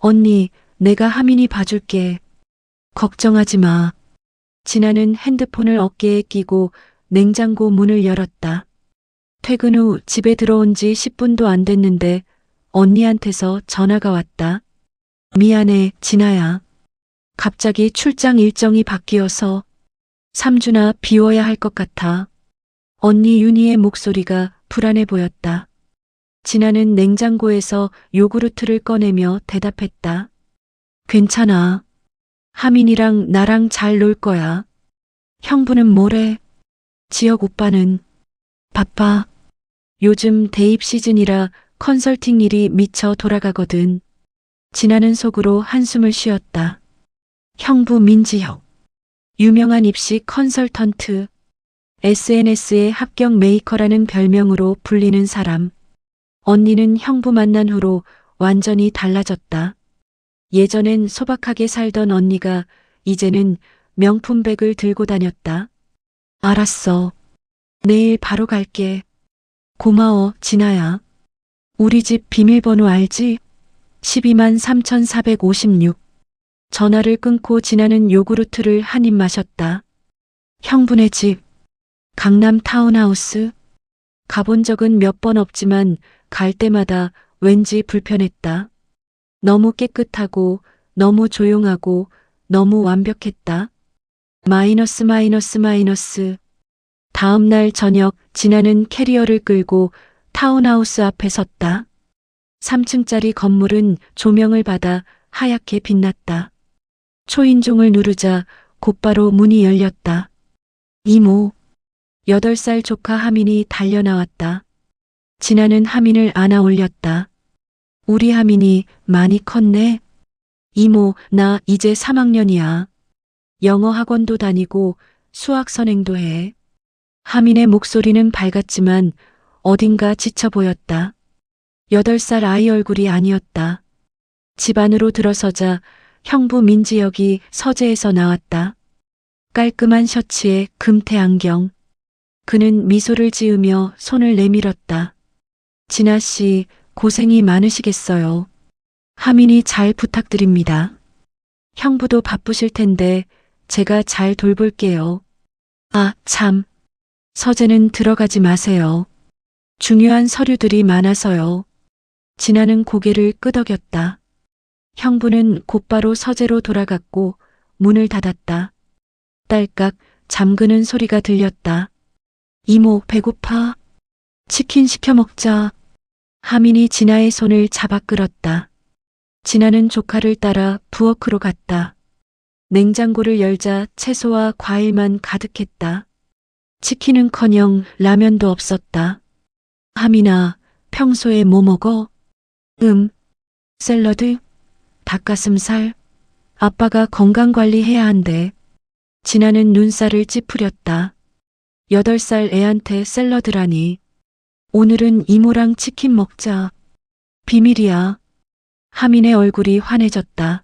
언니, 내가 하민이 봐줄게. 걱정하지 마. 진아는 핸드폰을 어깨에 끼고 냉장고 문을 열었다. 퇴근 후 집에 들어온 지 10분도 안 됐는데 언니한테서 전화가 왔다. 미안해, 진아야. 갑자기 출장 일정이 바뀌어서 3주나 비워야 할 것 같아. 언니 윤희의 목소리가 불안해 보였다. 진아는 냉장고에서 요구르트를 꺼내며 대답했다. 괜찮아. 하민이랑 나랑 잘 놀 거야. 형부는 뭐래? 지혁 오빠는? 바빠. 요즘 대입 시즌이라 컨설팅 일이 미쳐 돌아가거든. 진아는 속으로 한숨을 쉬었다. 형부 민지혁. 유명한 입시 컨설턴트. SNS의 합격 메이커라는 별명으로 불리는 사람. 언니는 형부 만난 후로 완전히 달라졌다. 예전엔 소박하게 살던 언니가 이제는 명품백을 들고 다녔다. 알았어. 내일 바로 갈게. 고마워, 진아야. 우리 집 비밀번호 알지? 123,456. 전화를 끊고 진아는 요구르트를 한 입 마셨다. 형부네 집. 강남 타운하우스. 가본 적은 몇 번 없지만 갈 때마다 왠지 불편했다. 너무 깨끗하고 너무 조용하고 너무 완벽했다. 마이너스. 다음 날 저녁 진아는 캐리어를 끌고 타운하우스 앞에 섰다. 3층짜리 건물은 조명을 받아 하얗게 빛났다. 초인종을 누르자 곧바로 문이 열렸다. 이모. 8살 조카 하민이 달려나왔다. 진아는 하민을 안아 올렸다. 우리 하민이 많이 컸네. 이모, 나 이제 3학년이야. 영어 학원도 다니고 수학 선행도 해. 하민의 목소리는 밝았지만 어딘가 지쳐 보였다. 8살 아이 얼굴이 아니었다. 집 안으로 들어서자 형부 민지혁이 서재에서 나왔다. 깔끔한 셔츠에 금태 안경. 그는 미소를 지으며 손을 내밀었다. 진아 씨, 고생이 많으시겠어요. 하민이 잘 부탁드립니다. 형부도 바쁘실 텐데 제가 잘 돌볼게요. 아, 참. 서재는 들어가지 마세요. 중요한 서류들이 많아서요. 진아는 고개를 끄덕였다. 형부는 곧바로 서재로 돌아갔고 문을 닫았다. 딸깍 잠그는 소리가 들렸다. 이모, 배고파? 치킨 시켜 먹자. 하민이 진아의 손을 잡아 끌었다. 진아는 조카를 따라 부엌으로 갔다. 냉장고를 열자 채소와 과일만 가득했다. 치킨은커녕 라면도 없었다. 하민아, 평소에 뭐 먹어? 샐러드? 닭가슴살? 아빠가 건강관리해야 한대. 진아는 눈살을 찌푸렸다. 8살 애한테 샐러드라니. 오늘은 이모랑 치킨 먹자. 비밀이야. 하민의 얼굴이 환해졌다.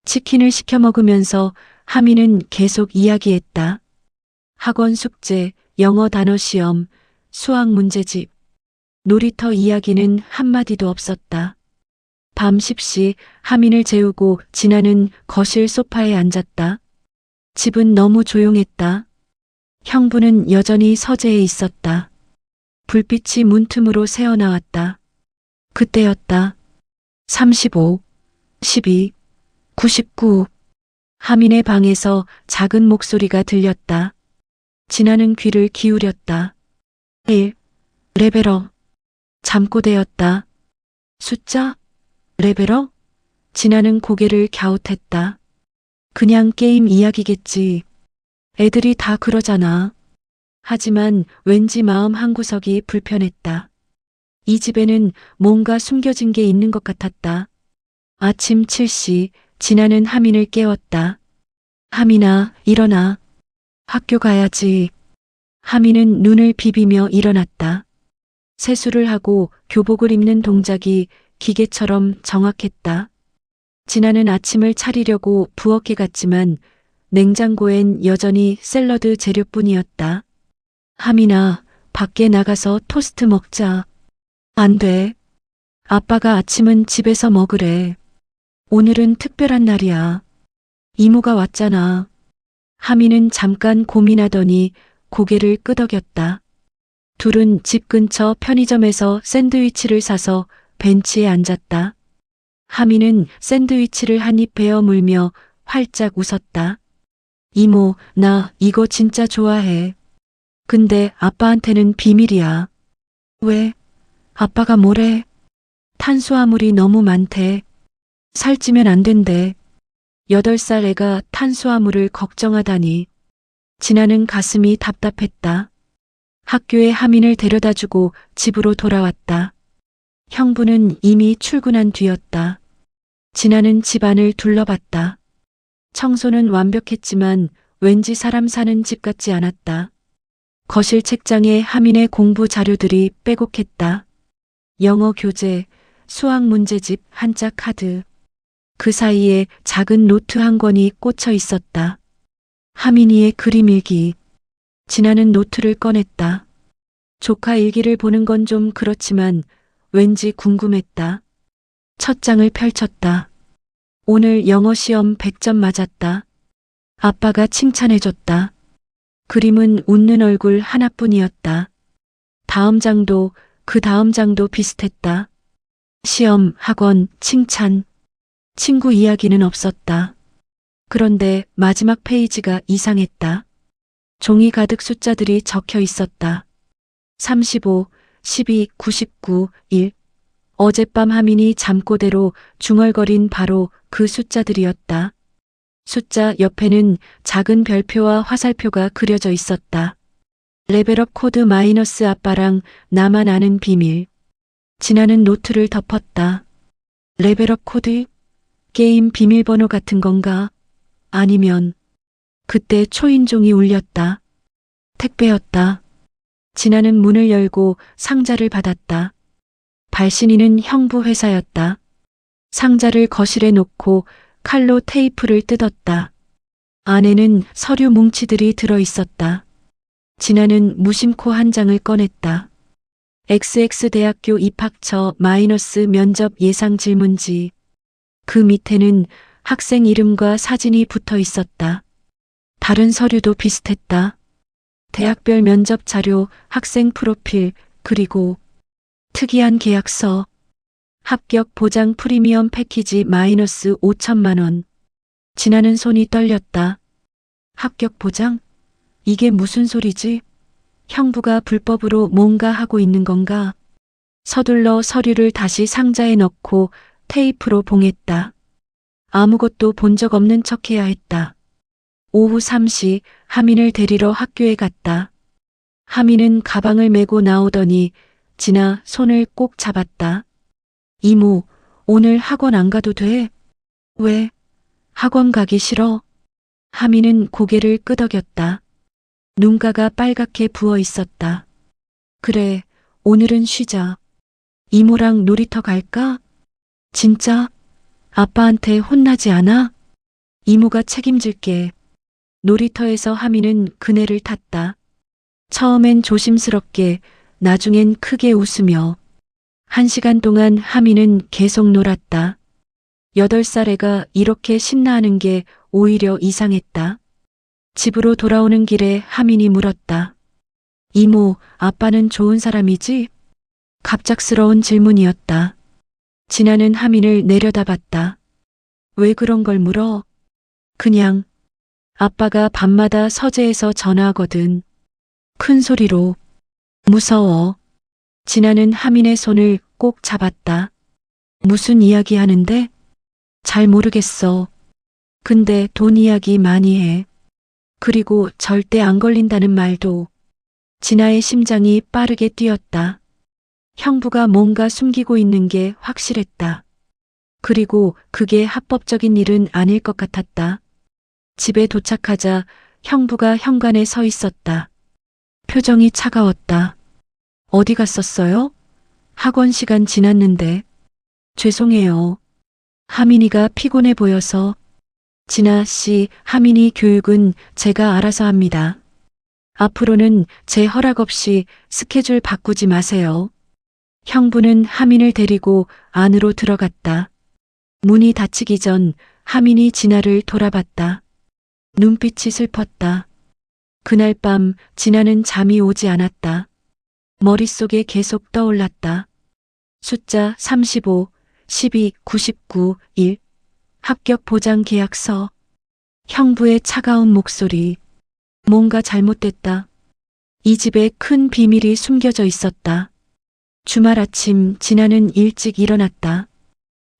치킨을 시켜 먹으면서 하민은 계속 이야기했다. 학원 숙제, 영어 단어 시험, 수학 문제집. 놀이터 이야기는 한마디도 없었다. 밤 10시 하민을 재우고 진아는 거실 소파에 앉았다. 집은 너무 조용했다. 형부는 여전히 서재에 있었다. 불빛이 문틈으로 새어나왔다. 그때였다. 35, 12, 99. 하민의 방에서 작은 목소리가 들렸다. 진아는 귀를 기울였다. 1. 레벨업. 잠꼬대였다. 숫자? 레벨업? 진아는 고개를 갸웃했다. 그냥 게임 이야기겠지. 애들이 다 그러잖아. 하지만 왠지 마음 한구석이 불편했다. 이 집에는 뭔가 숨겨진 게 있는 것 같았다. 아침 7시 진아는 하민을 깨웠다. 하민아, 일어나. 학교 가야지. 하민은 눈을 비비며 일어났다. 세수를 하고 교복을 입는 동작이 기계처럼 정확했다. 진아는 아침을 차리려고 부엌에 갔지만 냉장고엔 여전히 샐러드 재료뿐이었다. 하민아, 밖에 나가서 토스트 먹자. 안 돼. 아빠가 아침은 집에서 먹으래. 오늘은 특별한 날이야. 이모가 왔잖아. 하민은 잠깐 고민하더니 고개를 끄덕였다. 둘은 집 근처 편의점에서 샌드위치를 사서 벤치에 앉았다. 하민은 샌드위치를 한 입 베어 물며 활짝 웃었다. 이모, 나 이거 진짜 좋아해. 근데 아빠한테는 비밀이야. 왜? 아빠가 뭐래? 탄수화물이 너무 많대. 살찌면 안 된대. 8살 애가 탄수화물을 걱정하다니. 진아는 가슴이 답답했다. 학교에 하민을 데려다주고 집으로 돌아왔다. 형부는 이미 출근한 뒤였다. 진아는 집안을 둘러봤다. 청소는 완벽했지만 왠지 사람 사는 집 같지 않았다. 거실 책장에 하민의 공부 자료들이 빼곡했다. 영어 교재, 수학 문제집 한 짝 카드. 그 사이에 작은 노트 한 권이 꽂혀 있었다. 하민이의 그림 일기. 진아는 노트를 꺼냈다. 조카 일기를 보는 건 좀 그렇지만 왠지 궁금했다. 첫 장을 펼쳤다. 오늘 영어 시험 100점 맞았다. 아빠가 칭찬해줬다. 그림은 웃는 얼굴 하나뿐이었다. 다음 장도 그 다음 장도 비슷했다. 시험, 학원, 칭찬. 친구 이야기는 없었다. 그런데 마지막 페이지가 이상했다. 종이 가득 숫자들이 적혀 있었다. 35, 12, 99, 1. 어젯밤 하민이 잠꼬대로 중얼거린 바로 그 숫자들이었다. 숫자 옆에는 작은 별표와 화살표가 그려져 있었다. 레벨업 코드 마이너스 아빠랑 나만 아는 비밀. 진아는 노트를 덮었다. 레벨업 코드? 게임 비밀번호 같은 건가? 아니면 그때 초인종이 울렸다. 택배였다. 진아는 문을 열고 상자를 받았다. 발신인은 형부 회사였다. 상자를 거실에 놓고 칼로 테이프를 뜯었다. 안에는 서류 뭉치들이 들어 있었다. 진아는 무심코 한 장을 꺼냈다. XX 대학교 입학처 마이너스 면접 예상 질문지. 그 밑에는 학생 이름과 사진이 붙어 있었다. 다른 서류도 비슷했다. 대학별 면접 자료, 학생 프로필, 그리고 특이한 계약서. 합격 보장 프리미엄 패키지 마이너스 5천만 원. 진아는 손이 떨렸다. 합격 보장? 이게 무슨 소리지? 형부가 불법으로 뭔가 하고 있는 건가? 서둘러 서류를 다시 상자에 넣고 테이프로 봉했다. 아무것도 본 적 없는 척해야 했다. 오후 3시 하민을 데리러 학교에 갔다. 하민은 가방을 메고 나오더니 진아 손을 꼭 잡았다. 이모, 오늘 학원 안 가도 돼? 왜? 학원 가기 싫어? 하민은 고개를 끄덕였다. 눈가가 빨갛게 부어 있었다. 그래, 오늘은 쉬자. 이모랑 놀이터 갈까? 진짜? 아빠한테 혼나지 않아? 이모가 책임질게. 놀이터에서 하민은 그네를 탔다. 처음엔 조심스럽게, 나중엔 크게 웃으며. 1시간 동안 하민은 계속 놀았다. 8살 애가 이렇게 신나하는 게 오히려 이상했다. 집으로 돌아오는 길에 하민이 물었다. 이모, 아빠는 좋은 사람이지? 갑작스러운 질문이었다. 진아는 하민을 내려다봤다. 왜 그런 걸 물어? 그냥. 아빠가 밤마다 서재에서 전화하거든. 큰 소리로. 무서워. 진아는 하민의 손을 꼭 잡았다. 무슨 이야기 하는데? 잘 모르겠어. 근데 돈 이야기 많이 해. 그리고 절대 안 걸린다는 말도. 진아의 심장이 빠르게 뛰었다. 형부가 뭔가 숨기고 있는 게 확실했다. 그리고 그게 합법적인 일은 아닐 것 같았다. 집에 도착하자 형부가 현관에 서 있었다. 표정이 차가웠다. 어디 갔었어요? 학원 시간 지났는데. 죄송해요. 하민이가 피곤해 보여서. 진아 씨, 하민이 교육은 제가 알아서 합니다. 앞으로는 제 허락 없이 스케줄 바꾸지 마세요. 형부는 하민을 데리고 안으로 들어갔다. 문이 닫히기 전 하민이 진아를 돌아봤다. 눈빛이 슬펐다. 그날 밤 진아는 잠이 오지 않았다. 머릿속에 계속 떠올랐다. 숫자 35, 12, 99, 1. 합격 보장 계약서. 형부의 차가운 목소리. 뭔가 잘못됐다. 이 집에 큰 비밀이 숨겨져 있었다. 주말 아침 진아는 일찍 일어났다.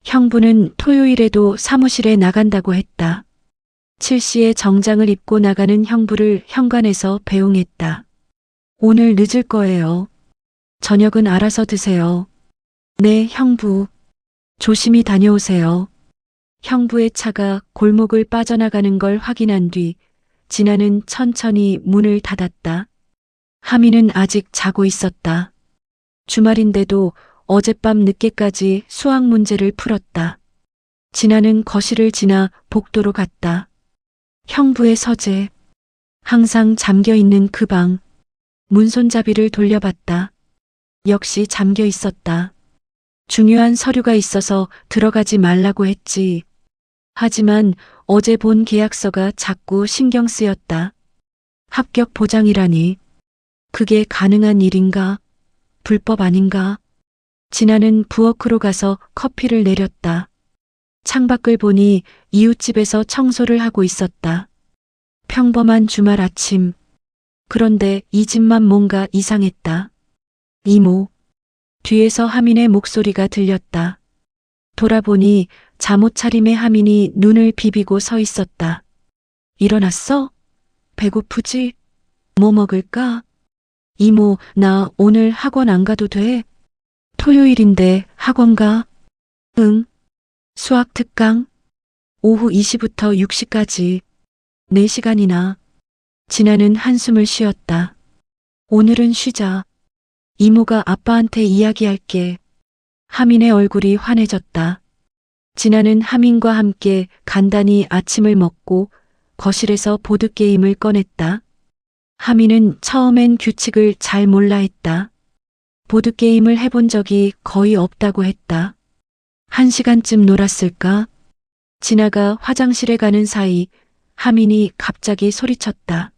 형부는 토요일에도 사무실에 나간다고 했다. 7시에 정장을 입고 나가는 형부를 현관에서 배웅했다. 오늘 늦을 거예요. 저녁은 알아서 드세요. 네, 형부. 조심히 다녀오세요. 형부의 차가 골목을 빠져나가는 걸 확인한 뒤 진아는 천천히 문을 닫았다. 하민은 아직 자고 있었다. 주말인데도 어젯밤 늦게까지 수학 문제를 풀었다. 진아는 거실을 지나 복도로 갔다. 형부의 서재. 항상 잠겨 있는 그 방. 문손잡이를 돌려봤다. 역시 잠겨 있었다. 중요한 서류가 있어서 들어가지 말라고 했지. 하지만 어제 본 계약서가 자꾸 신경 쓰였다. 합격 보장이라니. 그게 가능한 일인가? 불법 아닌가? 진아는 부엌으로 가서 커피를 내렸다. 창밖을 보니 이웃집에서 청소를 하고 있었다. 평범한 주말 아침. 그런데 이 집만 뭔가 이상했다. 이모. 뒤에서 하민의 목소리가 들렸다. 돌아보니 잠옷 차림의 하민이 눈을 비비고 서 있었다. 일어났어? 배고프지? 뭐 먹을까? 이모, 나 오늘 학원 안 가도 돼? 토요일인데 학원 가? 응. 수학 특강? 오후 2시부터 6시까지. 4시간이나. 진아는 한숨을 쉬었다. 오늘은 쉬자. 이모가 아빠한테 이야기할게. 하민의 얼굴이 환해졌다. 진아는 하민과 함께 간단히 아침을 먹고 거실에서 보드게임을 꺼냈다. 하민은 처음엔 규칙을 잘 몰라 했다. 보드게임을 해본 적이 거의 없다고 했다. 1시간쯤 놀았을까? 진아가 화장실에 가는 사이 하민이 갑자기 소리쳤다.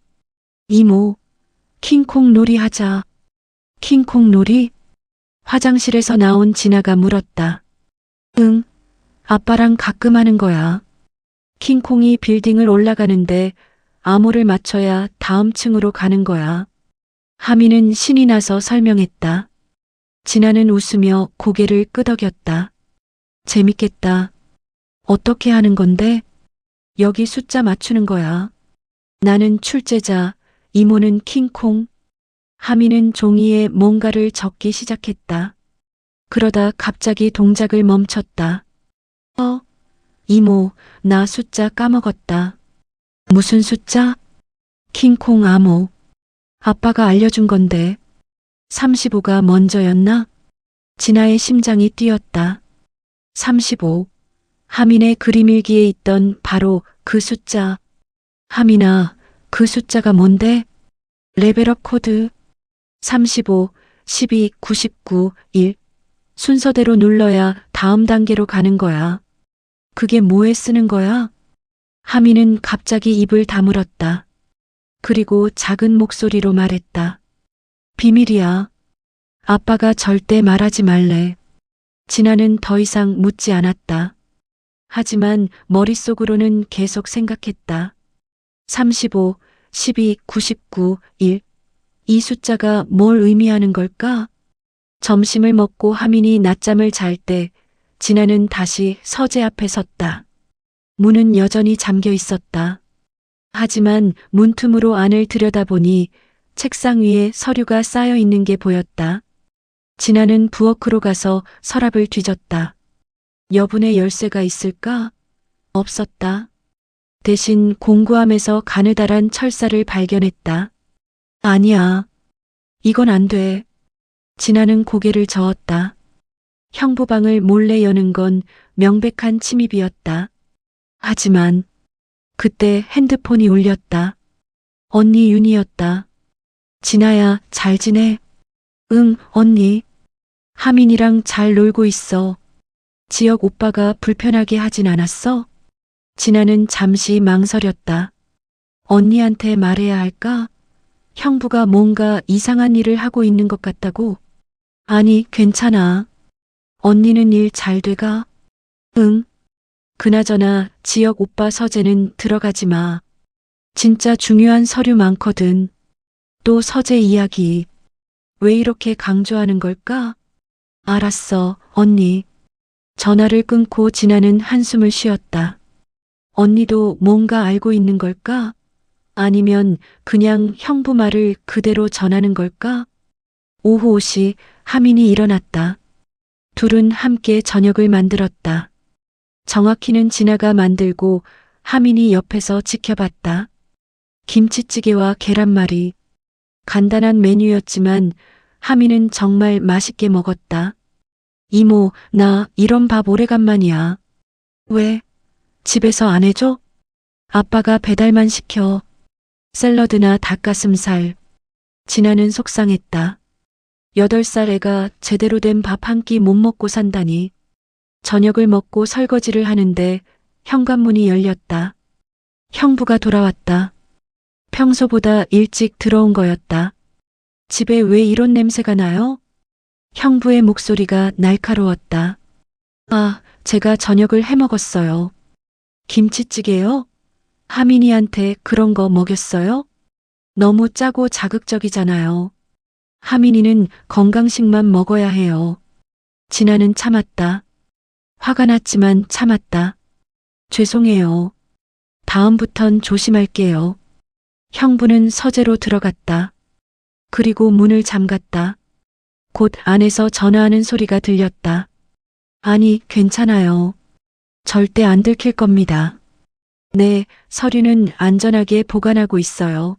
이모, 킹콩 놀이 하자. 킹콩 놀이? 화장실에서 나온 진아가 물었다. 응, 아빠랑 가끔 하는 거야. 킹콩이 빌딩을 올라가는데 암호를 맞춰야 다음 층으로 가는 거야. 하민은 신이 나서 설명했다. 진아는 웃으며 고개를 끄덕였다. 재밌겠다. 어떻게 하는 건데? 여기 숫자 맞추는 거야. 나는 출제자, 이모는 킹콩. 하민은 종이에 뭔가를 적기 시작했다. 그러다 갑자기 동작을 멈췄다. 이모, 나 숫자 까먹었다. 무슨 숫자? 킹콩 암호. 아빠가 알려준 건데. 35가 먼저였나? 진아의 심장이 뛰었다. 35. 하민의 그림일기에 있던 바로 그 숫자. 하민아, 그 숫자가 뭔데? 레벨업 코드. 35, 12, 99, 1. 순서대로 눌러야 다음 단계로 가는 거야. 그게 뭐에 쓰는 거야? 하민은 갑자기 입을 다물었다. 그리고 작은 목소리로 말했다. 비밀이야. 아빠가 절대 말하지 말래. 진아는 더 이상 묻지 않았다. 하지만 머릿속으로는 계속 생각했다. 35, 12, 99, 1. 이 숫자가 뭘 의미하는 걸까? 점심을 먹고 하민이 낮잠을 잘 때 진아는 다시 서재 앞에 섰다. 문은 여전히 잠겨 있었다. 하지만 문틈으로 안을 들여다보니 책상 위에 서류가 쌓여 있는 게 보였다. 진아는 부엌으로 가서 서랍을 뒤졌다. 여분의 열쇠가 있을까? 없었다. 대신 공구함에서 가느다란 철사를 발견했다. 아니야. 이건 안 돼. 진아는 고개를 저었다. 형부방을 몰래 여는 건 명백한 침입이었다. 하지만 그때 핸드폰이 울렸다. 언니 윤이었다. 진아야, 잘 지내? 응, 언니. 하민이랑 잘 놀고 있어. 지혁 오빠가 불편하게 하진 않았어? 진아는 잠시 망설였다. 언니한테 말해야 할까? 형부가 뭔가 이상한 일을 하고 있는 것 같다고? 아니, 괜찮아. 언니는 일 잘 돼가? 응. 그나저나 지혁 오빠 서재는 들어가지 마. 진짜 중요한 서류 많거든. 또 서재 이야기. 왜 이렇게 강조하는 걸까? 알았어, 언니. 전화를 끊고 진아는 한숨을 쉬었다. 언니도 뭔가 알고 있는 걸까? 아니면 그냥 형부 말을 그대로 전하는 걸까? 오후 5시 하민이 일어났다. 둘은 함께 저녁을 만들었다. 정확히는 진아가 만들고 하민이 옆에서 지켜봤다. 김치찌개와 계란말이. 간단한 메뉴였지만 하민은 정말 맛있게 먹었다. 이모, 나 이런 밥 오래간만이야. 왜? 집에서 안 해줘? 아빠가 배달만 시켜. 샐러드나 닭가슴살. 진아는 속상했다. 8살 애가 제대로 된 밥 한 끼 못 먹고 산다니. 저녁을 먹고 설거지를 하는데 현관문이 열렸다. 형부가 돌아왔다. 평소보다 일찍 들어온 거였다. 집에 왜 이런 냄새가 나요? 형부의 목소리가 날카로웠다. 아, 제가 저녁을 해 먹었어요. 김치찌개요? 하민이한테 그런 거 먹였어요? 너무 짜고 자극적이잖아요. 하민이는 건강식만 먹어야 해요. 진아는 참았다. 화가 났지만 참았다. 죄송해요. 다음부턴 조심할게요. 형부는 서재로 들어갔다. 그리고 문을 잠갔다. 곧 안에서 전화하는 소리가 들렸다. 아니, 괜찮아요. 절대 안 들킬 겁니다. 네, 서류는 안전하게 보관하고 있어요.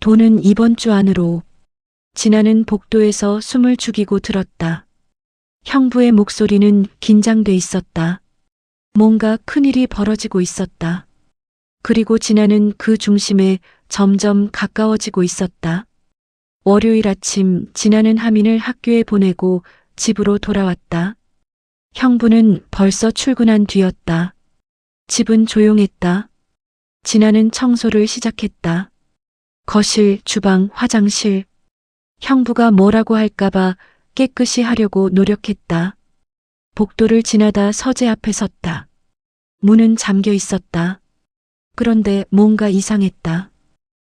돈은 이번 주 안으로. 진아는 복도에서 숨을 죽이고 들었다. 형부의 목소리는 긴장돼 있었다. 뭔가 큰일이 벌어지고 있었다. 그리고 진아는 그 중심에 점점 가까워지고 있었다. 월요일 아침 진아는 하민을 학교에 보내고 집으로 돌아왔다. 형부는 벌써 출근한 뒤였다. 집은 조용했다. 진아는 청소를 시작했다. 거실, 주방, 화장실. 형부가 뭐라고 할까봐 깨끗이 하려고 노력했다. 복도를 지나다 서재 앞에 섰다. 문은 잠겨 있었다. 그런데 뭔가 이상했다.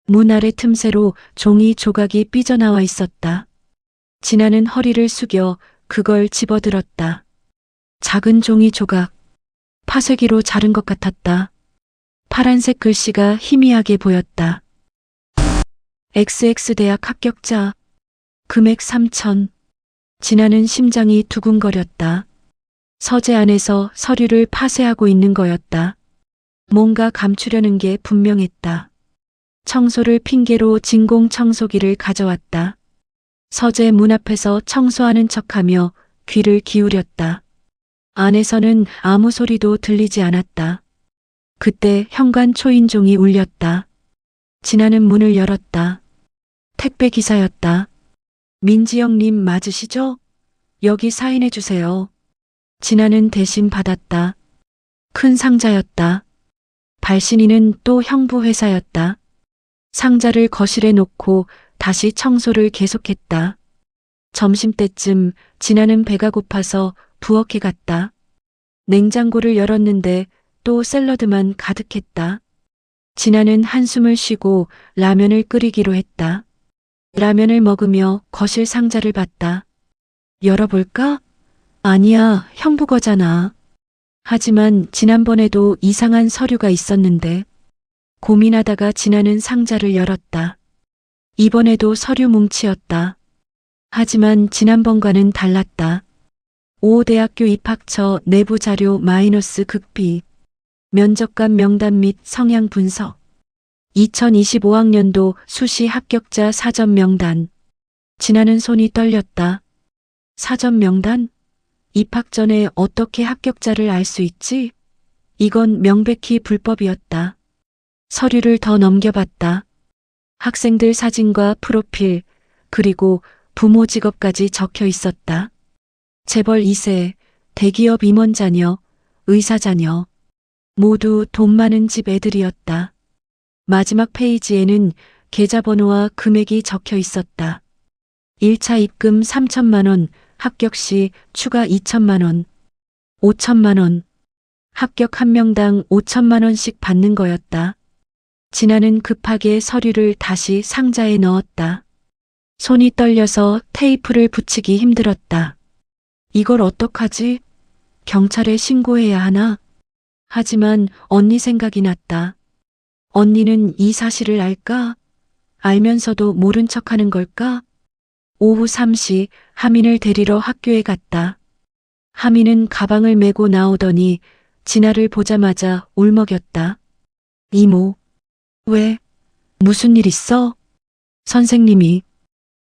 문 아래 틈새로 종이 조각이 삐져나와 있었다. 진아는 허리를 숙여 그걸 집어들었다. 작은 종이 조각. 파쇄기로 자른 것 같았다. 파란색 글씨가 희미하게 보였다. XX 대학 합격자. 금액 3천. 진아는 심장이 두근거렸다. 서재 안에서 서류를 파쇄하고 있는 거였다. 뭔가 감추려는 게 분명했다. 청소를 핑계로 진공 청소기를 가져왔다. 서재 문 앞에서 청소하는 척하며 귀를 기울였다. 안에서는 아무 소리도 들리지 않았다. 그때 현관 초인종이 울렸다. 진아는 문을 열었다. 택배 기사였다. 민지영님 맞으시죠? 여기 사인해 주세요. 진아는 대신 받았다. 큰 상자였다. 발신인은 또 형부 회사였다. 상자를 거실에 놓고 다시 청소를 계속했다. 점심때쯤 진아는 배가 고파서 부엌에 갔다. 냉장고를 열었는데 또 샐러드만 가득했다. 진아는 한숨을 쉬고 라면을 끓이기로 했다. 라면을 먹으며 거실 상자를 봤다. 열어볼까? 아니야, 형부 거잖아. 하지만 지난번에도 이상한 서류가 있었는데. 고민하다가 진아는 상자를 열었다. 이번에도 서류 뭉치였다. 하지만 지난번과는 달랐다. 5대학교 입학처 내부 자료 마이너스 극비, 면접관 명단 및 성향 분석, 2025학년도 수시 합격자 사전 명단. 진아는 손이 떨렸다. 사전 명단? 입학 전에 어떻게 합격자를 알 수 있지? 이건 명백히 불법이었다. 서류를 더 넘겨봤다. 학생들 사진과 프로필, 그리고 부모 직업까지 적혀 있었다. 재벌 2세, 대기업 임원 자녀, 의사 자녀. 모두 돈 많은 집 애들이었다. 마지막 페이지에는 계좌번호와 금액이 적혀 있었다. 1차 입금 3천만 원, 합격 시 추가 2천만 원, 5천만 원. 합격 한 명당 5천만 원씩 받는 거였다. 진아는 급하게 서류를 다시 상자에 넣었다. 손이 떨려서 테이프를 붙이기 힘들었다. 이걸 어떡하지? 경찰에 신고해야 하나? 하지만 언니 생각이 났다. 언니는 이 사실을 알까? 알면서도 모른 척하는 걸까? 오후 3시 하민을 데리러 학교에 갔다. 하민은 가방을 메고 나오더니 진아를 보자마자 울먹였다. 이모. 왜? 무슨 일 있어? 선생님이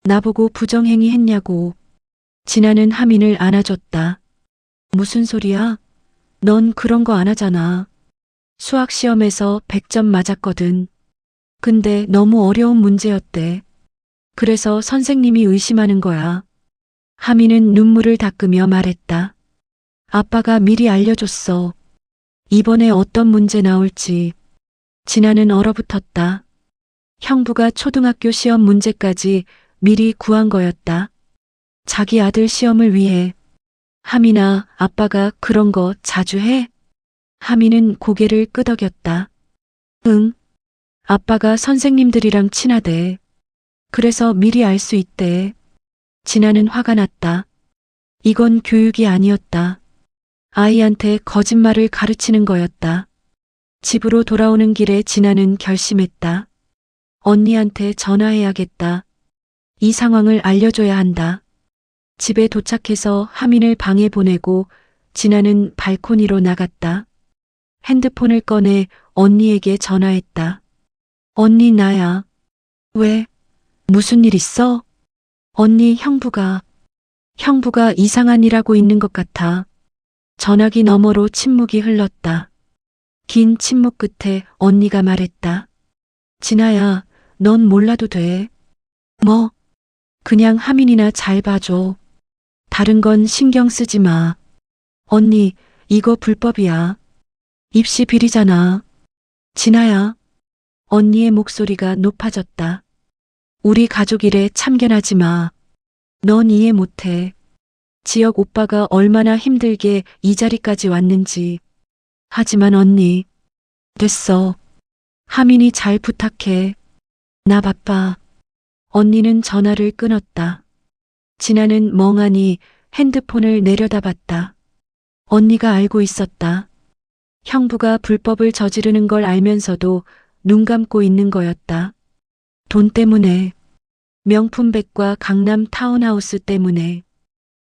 나보고 부정행위 했냐고. 진아는 하민을 안아줬다. 무슨 소리야? 넌 그런 거 안 하잖아. 수학 시험에서 100점 맞았거든. 근데 너무 어려운 문제였대. 그래서 선생님이 의심하는 거야. 하민은 눈물을 닦으며 말했다. 아빠가 미리 알려줬어. 이번에 어떤 문제 나올지. 진아는 얼어붙었다. 형부가 초등학교 시험 문제까지 미리 구한 거였다. 자기 아들 시험을 위해. 하민아, 아빠가 그런 거 자주 해? 하민은 고개를 끄덕였다. 응. 아빠가 선생님들이랑 친하대. 그래서 미리 알 수 있대. 진아는 화가 났다. 이건 교육이 아니었다. 아이한테 거짓말을 가르치는 거였다. 집으로 돌아오는 길에 진아는 결심했다. 언니한테 전화해야겠다. 이 상황을 알려줘야 한다. 집에 도착해서 하민을 방에 보내고 진아는 발코니로 나갔다. 핸드폰을 꺼내 언니에게 전화했다. 언니 나야. 왜? 무슨 일 있어? 언니 형부가 이상한 일 하고 있는 것 같아. 전화기 너머로 침묵이 흘렀다. 긴 침묵 끝에 언니가 말했다. 진아야, 넌 몰라도 돼. 뭐? 그냥 하민이나 잘 봐줘. 다른 건 신경 쓰지 마. 언니, 이거 불법이야. 입시 비리잖아. 진아야. 언니의 목소리가 높아졌다. 우리 가족 일에 참견하지 마. 넌 이해 못해. 지역 오빠가 얼마나 힘들게 이 자리까지 왔는지. 하지만 언니. 됐어. 하민이 잘 부탁해. 나 바빠. 언니는 전화를 끊었다. 진아는 멍하니 핸드폰을 내려다봤다. 언니가 알고 있었다. 형부가 불법을 저지르는 걸 알면서도 눈 감고 있는 거였다. 돈 때문에. 명품백과 강남 타운하우스 때문에.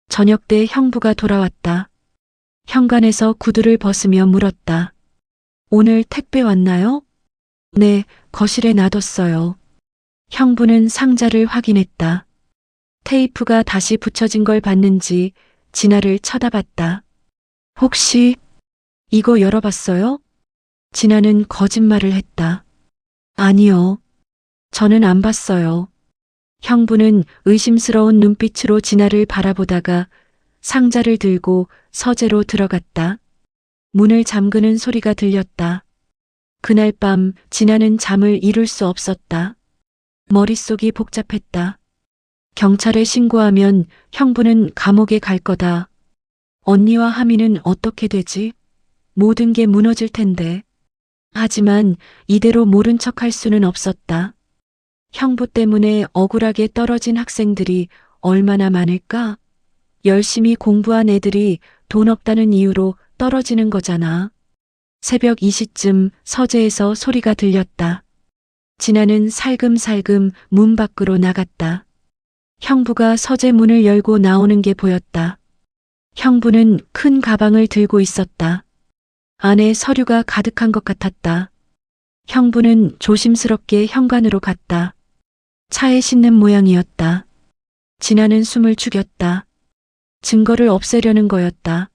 저녁 때 형부가 돌아왔다. 현관에서 구두를 벗으며 물었다. 오늘 택배 왔나요? 네, 거실에 놔뒀어요. 형부는 상자를 확인했다. 테이프가 다시 붙여진 걸 봤는지 진아를 쳐다봤다. 혹시 이거 열어봤어요? 진아는 거짓말을 했다. 아니요. 저는 안 봤어요. 형부는 의심스러운 눈빛으로 진아를 바라보다가 상자를 들고 서재로 들어갔다. 문을 잠그는 소리가 들렸다. 그날 밤 진아는 잠을 이룰 수 없었다. 머릿속이 복잡했다. 경찰에 신고하면 형부는 감옥에 갈 거다. 언니와 하민은 어떻게 되지? 모든 게 무너질 텐데. 하지만 이대로 모른 척할 수는 없었다. 형부 때문에 억울하게 떨어진 학생들이 얼마나 많을까? 열심히 공부한 애들이 돈 없다는 이유로 떨어지는 거잖아. 새벽 2시쯤 서재에서 소리가 들렸다. 진아는 살금살금 문 밖으로 나갔다. 형부가 서재 문을 열고 나오는 게 보였다. 형부는 큰 가방을 들고 있었다. 안에 서류가 가득한 것 같았다. 형부는 조심스럽게 현관으로 갔다. 차에 싣는 모양이었다. 진아는 숨을 죽였다. 증거를 없애려는 거였다.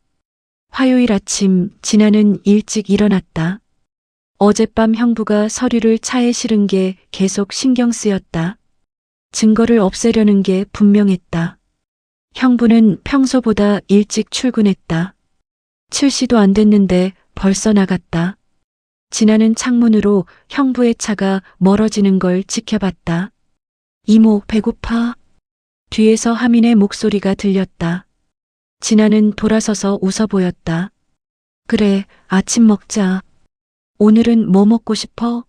화요일 아침 진아는 일찍 일어났다. 어젯밤 형부가 서류를 차에 실은 게 계속 신경 쓰였다. 증거를 없애려는 게 분명했다. 형부는 평소보다 일찍 출근했다. 7시도 안 됐는데 벌써 나갔다. 지나는 창문으로 형부의 차가 멀어지는 걸 지켜봤다. 이모, 배고파? 뒤에서 하민의 목소리가 들렸다. 진아는 돌아서서 웃어 보였다. 그래, 아침 먹자. 오늘은 뭐 먹고 싶어?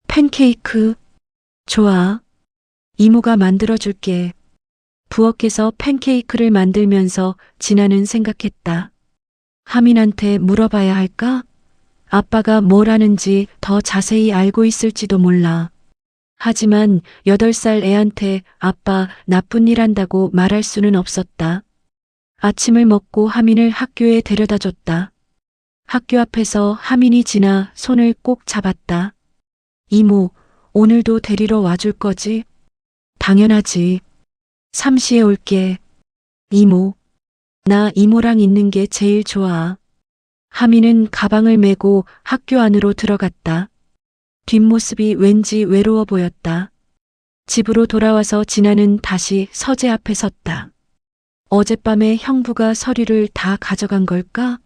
팬케이크. 좋아. 이모가 만들어줄게. 부엌에서 팬케이크를 만들면서 진아는 생각했다. 하민한테 물어봐야 할까? 아빠가 뭘 하는지 더 자세히 알고 있을지도 몰라. 하지만 8살 애한테 아빠 나쁜 일 한다고 말할 수는 없었다. 아침을 먹고 하민을 학교에 데려다 줬다. 학교 앞에서 하민이 지나 손을 꼭 잡았다. 이모, 오늘도 데리러 와줄 거지? 당연하지. 3시에 올게. 이모, 나 이모랑 있는 게 제일 좋아. 하민은 가방을 메고 학교 안으로 들어갔다. 뒷모습이 왠지 외로워 보였다. 집으로 돌아와서 진아는 다시 서재 앞에 섰다. 어젯밤에 형부가 서류를 다 가져간 걸까?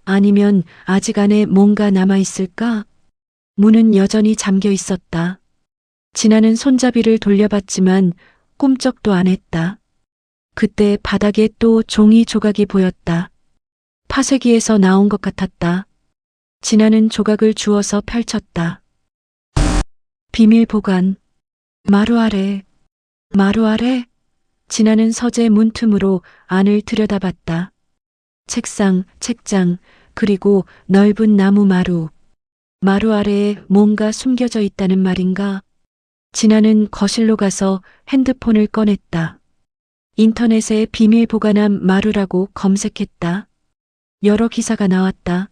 아니면 아직 안에 뭔가 남아있을까? 문은 여전히 잠겨 있었다. 진아는 손잡이를 돌려봤지만 꼼짝도 안 했다. 그때 바닥에 또 종이 조각이 보였다. 파쇄기에서 나온 것 같았다. 진아는 조각을 주워서 펼쳤다. 비밀 보관. 마루 아래. 마루 아래? 진아는 서재 문틈으로 안을 들여다봤다. 책상, 책장, 그리고 넓은 나무 마루. 마루 아래에 뭔가 숨겨져 있다는 말인가? 진아는 거실로 가서 핸드폰을 꺼냈다. 인터넷에 비밀 보관함 마루라고 검색했다. 여러 기사가 나왔다.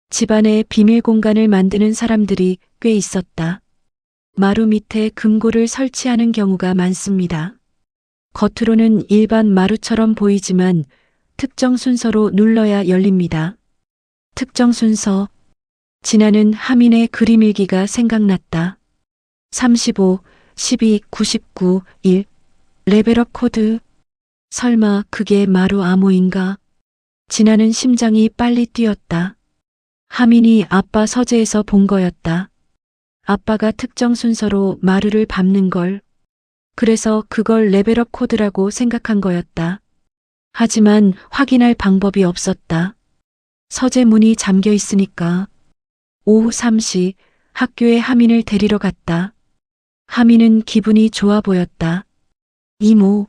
집안에 비밀 공간을 만드는 사람들이 꽤 있었다. 마루 밑에 금고를 설치하는 경우가 많습니다. 겉으로는 일반 마루처럼 보이지만 특정 순서로 눌러야 열립니다. 특정 순서. 진아는 하민의 그림 일기가 생각났다. 35, 12, 99, 1. 레벨업 코드. 설마 그게 마루 암호인가? 진아는 심장이 빨리 뛰었다. 하민이 아빠 서재에서 본 거였다. 아빠가 특정 순서로 마루를 밟는 걸. 그래서 그걸 레벨업 코드라고 생각한 거였다. 하지만 확인할 방법이 없었다. 서재 문이 잠겨 있으니까. 오후 3시 학교에 하민을 데리러 갔다. 하민은 기분이 좋아 보였다. 이모,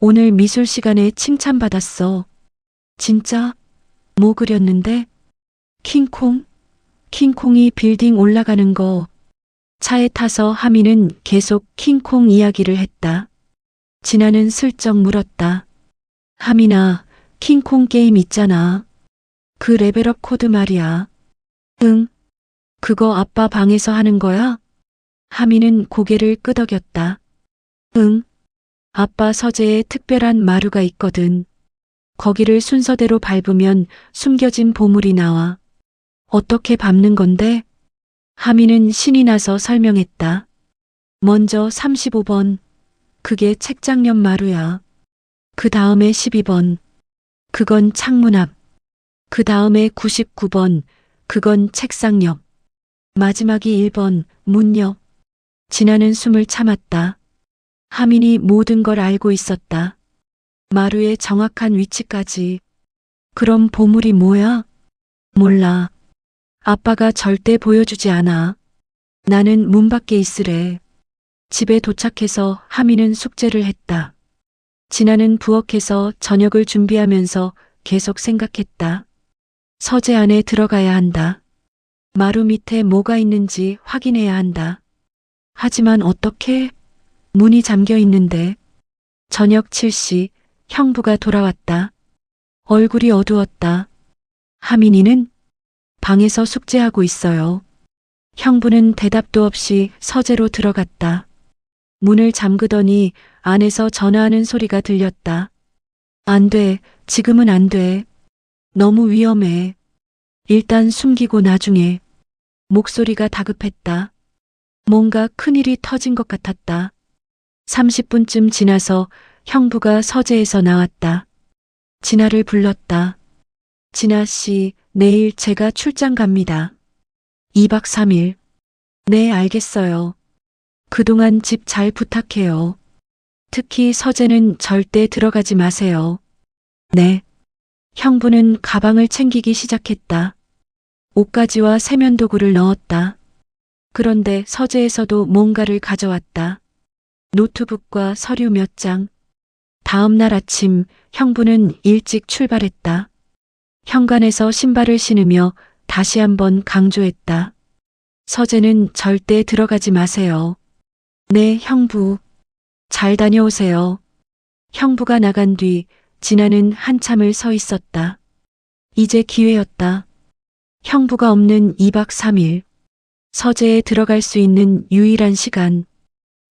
오늘 미술 시간에 칭찬받았어. 진짜? 뭐 그렸는데? 킹콩? 킹콩이 빌딩 올라가는 거. 차에 타서 하민은 계속 킹콩 이야기를 했다. 진아는 슬쩍 물었다. 하민아, 킹콩 게임 있잖아. 그 레벨업 코드 말이야. 응. 그거 아빠 방에서 하는 거야? 하민은 고개를 끄덕였다. 응. 아빠 서재에 특별한 마루가 있거든. 거기를 순서대로 밟으면 숨겨진 보물이 나와. 어떻게 밟는 건데? 하민은 신이 나서 설명했다. 먼저 35번. 그게 책장 옆 마루야. 그 다음에 12번. 그건 창문 앞. 그 다음에 99번. 그건 책상 옆. 마지막이 1번. 문 옆. 진아는 숨을 참았다. 하민이 모든 걸 알고 있었다. 마루의 정확한 위치까지. 그럼 보물이 뭐야? 몰라. 아빠가 절대 보여주지 않아. 나는 문 밖에 있으래. 집에 도착해서 하민은 숙제를 했다. 진아는 부엌에서 저녁을 준비하면서 계속 생각했다. 서재 안에 들어가야 한다. 마루 밑에 뭐가 있는지 확인해야 한다. 하지만 어떻게? 문이 잠겨 있는데. 저녁 7시 형부가 돌아왔다. 얼굴이 어두웠다. 하민이는? 방에서 숙제하고 있어요. 형부는 대답도 없이 서재로 들어갔다. 문을 잠그더니 안에서 전화하는 소리가 들렸다. 안 돼, 지금은 안 돼. 너무 위험해. 일단 숨기고 나중에. 목소리가 다급했다. 뭔가 큰일이 터진 것 같았다. 30분쯤 지나서 형부가 서재에서 나왔다. 진아를 불렀다. 진아 씨, 내일 제가 출장 갑니다. 2박 3일. 네, 알겠어요. 그동안 집 잘 부탁해요. 특히 서재는 절대 들어가지 마세요. 네. 형부는 가방을 챙기기 시작했다. 옷가지와 세면도구를 넣었다. 그런데 서재에서도 뭔가를 가져왔다. 노트북과 서류 몇 장. 다음 날 아침 형부는 일찍 출발했다. 현관에서 신발을 신으며 다시 한번 강조했다. 서재는 절대 들어가지 마세요. 네, 형부. 잘 다녀오세요. 형부가 나간 뒤 진아는 한참을 서 있었다. 이제 기회였다. 형부가 없는 2박 3일. 서재에 들어갈 수 있는 유일한 시간.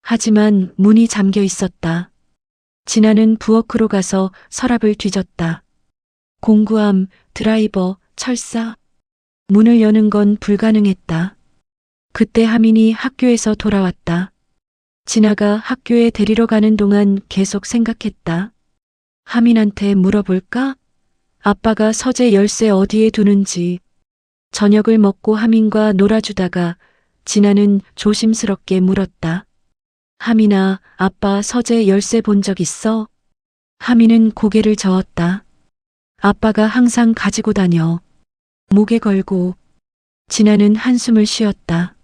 하지만 문이 잠겨 있었다. 진아는 부엌으로 가서 서랍을 뒤졌다. 공구함, 드라이버, 철사. 문을 여는 건 불가능했다. 그때 하민이 학교에서 돌아왔다. 진아가 학교에 데리러 가는 동안 계속 생각했다. 하민한테 물어볼까? 아빠가 서재 열쇠 어디에 두는지. 저녁을 먹고 하민과 놀아주다가 진아는 조심스럽게 물었다. 하민아, 아빠 서재 열쇠 본 적 있어? 하민은 고개를 저었다. 아빠가 항상 가지고 다녀. 목에 걸고. 진아는 한숨을 쉬었다.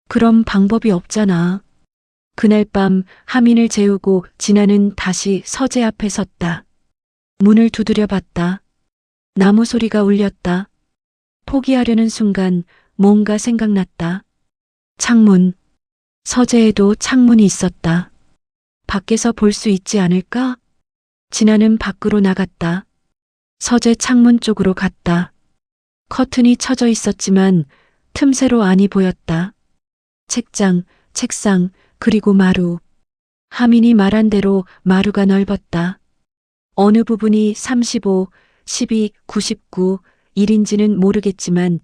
그럼 방법이 없잖아. 그날 밤 하민을 재우고 진아는 다시 서재 앞에 섰다. 문을 두드려 봤다. 나무 소리가 울렸다. 포기하려는 순간 뭔가 생각났다. 창문. 서재에도 창문이 있었다. 밖에서 볼 수 있지 않을까? 진아는 밖으로 나갔다. 서재 창문 쪽으로 갔다. 커튼이 쳐져 있었지만 틈새로 안이 보였다. 책장, 책상, 그리고 마루. 하민이 말한 대로 마루가 넓었다. 어느 부분이 35, 12, 99, 1인지는 모르겠지만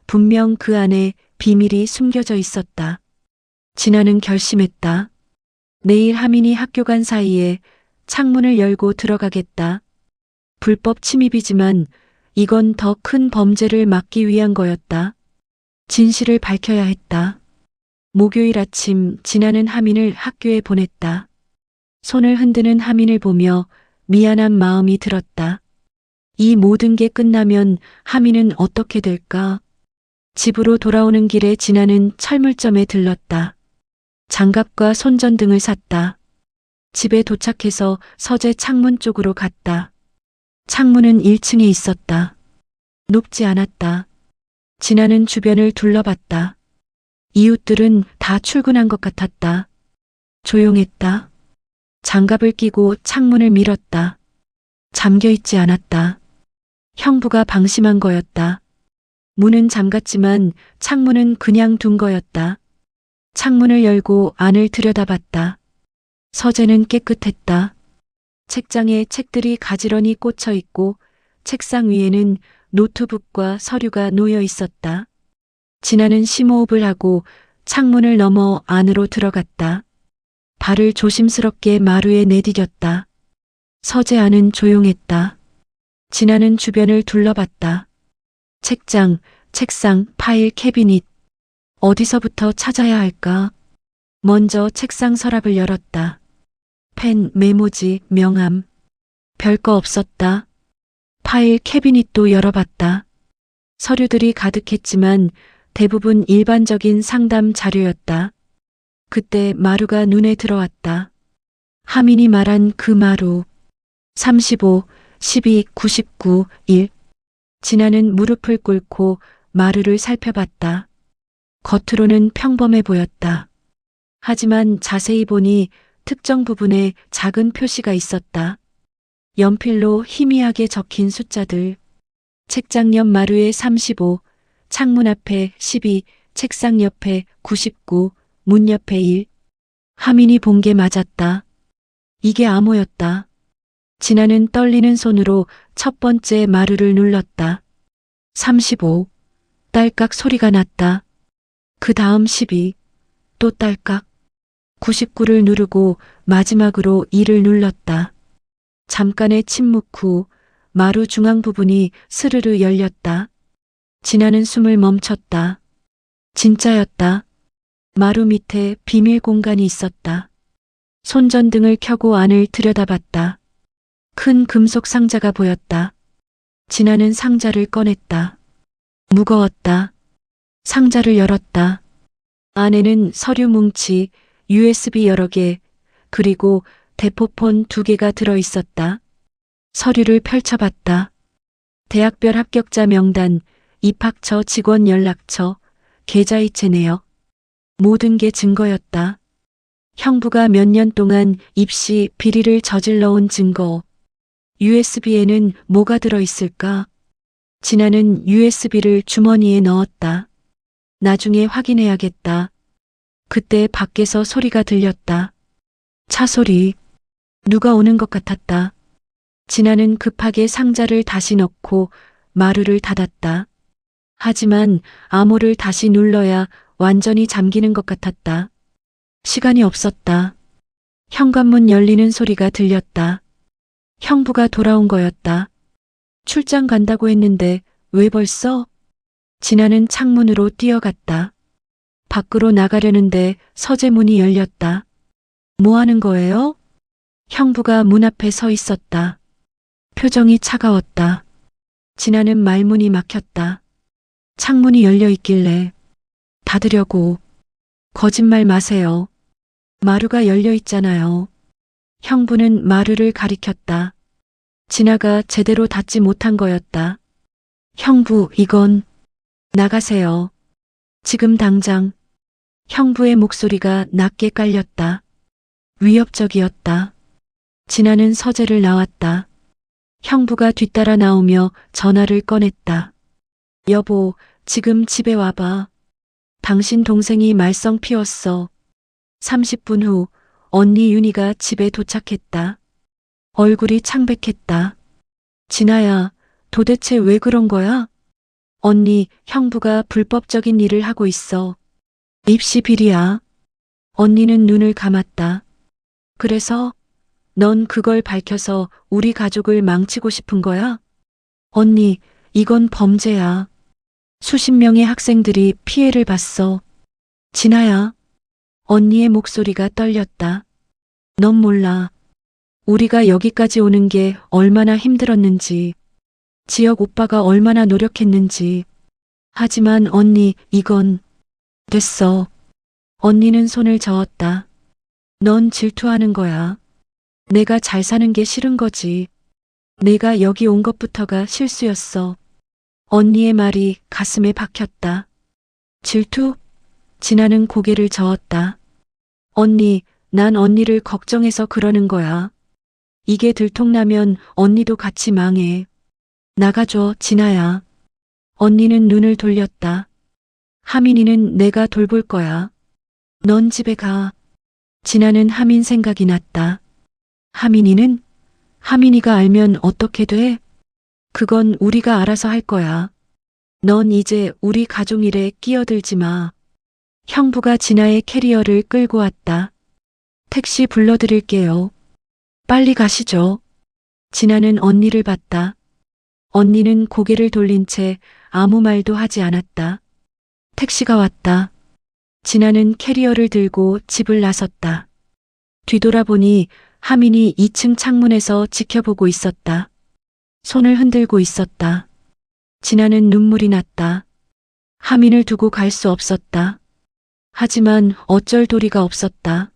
분명 그 안에 비밀이 숨겨져 있었다. 진아는 결심했다. 내일 하민이 학교 간 사이에 창문을 열고 들어가겠다. 불법 침입이지만 이건 더 큰 범죄를 막기 위한 거였다. 진실을 밝혀야 했다. 목요일 아침 진아는 하민을 학교에 보냈다. 손을 흔드는 하민을 보며 미안한 마음이 들었다. 이 모든 게 끝나면 하민은 어떻게 될까? 집으로 돌아오는 길에 진아는 철물점에 들렀다. 장갑과 손전등을 샀다. 집에 도착해서 서재 창문 쪽으로 갔다. 창문은 1층에 있었다. 높지 않았다. 진아는 주변을 둘러봤다. 이웃들은 다 출근한 것 같았다. 조용했다. 장갑을 끼고 창문을 밀었다. 잠겨 있지 않았다. 형부가 방심한 거였다. 문은 잠갔지만 창문은 그냥 둔 거였다. 창문을 열고 안을 들여다봤다. 서재는 깨끗했다. 책장에 책들이 가지런히 꽂혀 있고 책상 위에는 노트북과 서류가 놓여 있었다. 진아는 심호흡을 하고 창문을 넘어 안으로 들어갔다. 발을 조심스럽게 마루에 내디뎠다. 서재 안은 조용했다. 진아는 주변을 둘러봤다. 책장, 책상, 파일, 캐비닛. 어디서부터 찾아야 할까? 먼저 책상 서랍을 열었다. 펜, 메모지, 명함. 별거 없었다. 파일, 캐비닛도 열어봤다. 서류들이 가득했지만 대부분 일반적인 상담 자료였다. 그때 마루가 눈에 들어왔다. 하민이 말한 그 마루. 35, 12, 99, 1. 진아는 무릎을 꿇고 마루를 살펴봤다. 겉으로는 평범해 보였다. 하지만 자세히 보니 특정 부분에 작은 표시가 있었다. 연필로 희미하게 적힌 숫자들. 책장 옆 마루에 35, 창문 앞에 12, 책상 옆에 99, 문 옆에 1. 하민이 본 게 맞았다. 이게 암호였다. 진아는 떨리는 손으로 첫 번째 마루를 눌렀다. 35. 딸깍 소리가 났다. 그 다음 12. 또 딸깍. 99를 누르고 마지막으로 이를 눌렀다. 잠깐의 침묵 후 마루 중앙 부분이 스르르 열렸다. 진아는 숨을 멈췄다. 진짜였다. 마루 밑에 비밀 공간이 있었다. 손전등을 켜고 안을 들여다봤다. 큰 금속 상자가 보였다. 진아는 상자를 꺼냈다. 무거웠다. 상자를 열었다. 안에는 서류 뭉치, USB 여러 개, 그리고 대포폰 2개가 들어 있었다. 서류를 펼쳐봤다. 대학별 합격자 명단, 입학처 직원 연락처, 계좌이체 내역. 모든 게 증거였다. 형부가 몇 년 동안 입시 비리를 저질러온 증거. USB에는 뭐가 들어있을까? 진아는 USB를 주머니에 넣었다. 나중에 확인해야겠다. 그때 밖에서 소리가 들렸다. 차 소리. 누가 오는 것 같았다. 진아는 급하게 상자를 다시 넣고 마루를 닫았다. 하지만 암호를 다시 눌러야 완전히 잠기는 것 같았다. 시간이 없었다. 현관문 열리는 소리가 들렸다. 형부가 돌아온 거였다. 출장 간다고 했는데 왜 벌써? 진아는 창문으로 뛰어갔다. 밖으로 나가려는데 서재문이 열렸다. 뭐 하는 거예요? 형부가 문 앞에 서 있었다. 표정이 차가웠다. 진아는 말문이 막혔다. 창문이 열려 있길래 닫으려고. 거짓말 마세요. 마루가 열려 있잖아요. 형부는 마루를 가리켰다. 진아가 제대로 닫지 못한 거였다. 형부, 이건 나가세요. 지금 당장. 형부의 목소리가 낮게 깔렸다. 위협적이었다. 진아는 서재를 나왔다. 형부가 뒤따라 나오며 전화를 꺼냈다. 여보, 지금 집에 와봐. 당신 동생이 말썽 피웠어. 30분 후 언니 윤희가 집에 도착했다. 얼굴이 창백했다. 진아야, 도대체 왜 그런 거야? 언니, 형부가 불법적인 일을 하고 있어. 입시 비리야. 언니는 눈을 감았다. 그래서 넌 그걸 밝혀서 우리 가족을 망치고 싶은 거야? 언니, 이건 범죄야. 수십 명의 학생들이 피해를 봤어. 진아야. 언니의 목소리가 떨렸다. 넌 몰라. 우리가 여기까지 오는 게 얼마나 힘들었는지. 지역 오빠가 얼마나 노력했는지. 하지만 언니, 이건 됐어. 언니는 손을 저었다. 넌 질투하는 거야. 내가 잘 사는 게 싫은 거지. 내가 여기 온 것부터가 실수였어. 언니의 말이 가슴에 박혔다. 질투? 진아는 고개를 저었다. 언니, 난 언니를 걱정해서 그러는 거야. 이게 들통나면 언니도 같이 망해. 나가줘, 진아야. 언니는 눈을 돌렸다. 하민이는 내가 돌볼 거야. 넌 집에 가. 진아는 하민 생각이 났다. 하민이는? 하민이가 알면 어떻게 돼? 그건 우리가 알아서 할 거야. 넌 이제 우리 가족 일에 끼어들지 마. 형부가 진아의 캐리어를 끌고 왔다. 택시 불러드릴게요. 빨리 가시죠. 진아는 언니를 봤다. 언니는 고개를 돌린 채 아무 말도 하지 않았다. 택시가 왔다. 진아는 캐리어를 들고 집을 나섰다. 뒤돌아보니 하민이 2층 창문에서 지켜보고 있었다. 손을 흔들고 있었다. 진아는 눈물이 났다. 하민을 두고 갈 수 없었다. 하지만 어쩔 도리가 없었다.